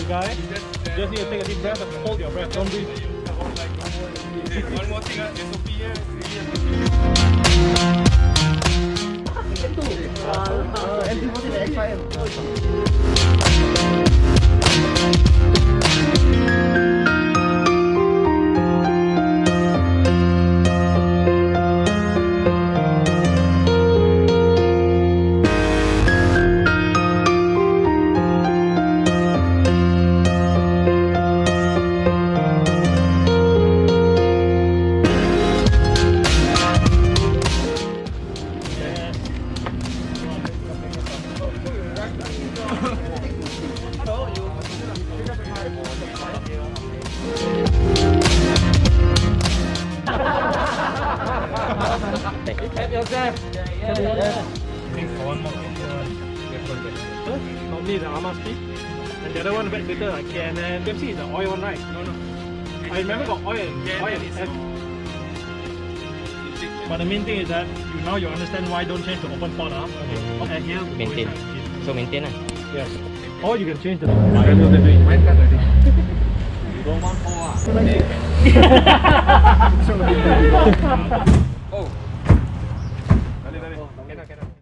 guy. Just need to take a deep breath and hold your breath. Don't breathe. One more thing, SOP here. M40 dan X5M. Help yourself. One more. Normally the Ama speed, and the other one back later like KNN. KFC is the oil one, right? No. I remember got oil and F. But the main thing is that now you understand why don't change to open port. Okay, here Maintain. So maintain lah. Yes. Or you can change the. You don't want four Oh. Dale. Cannot.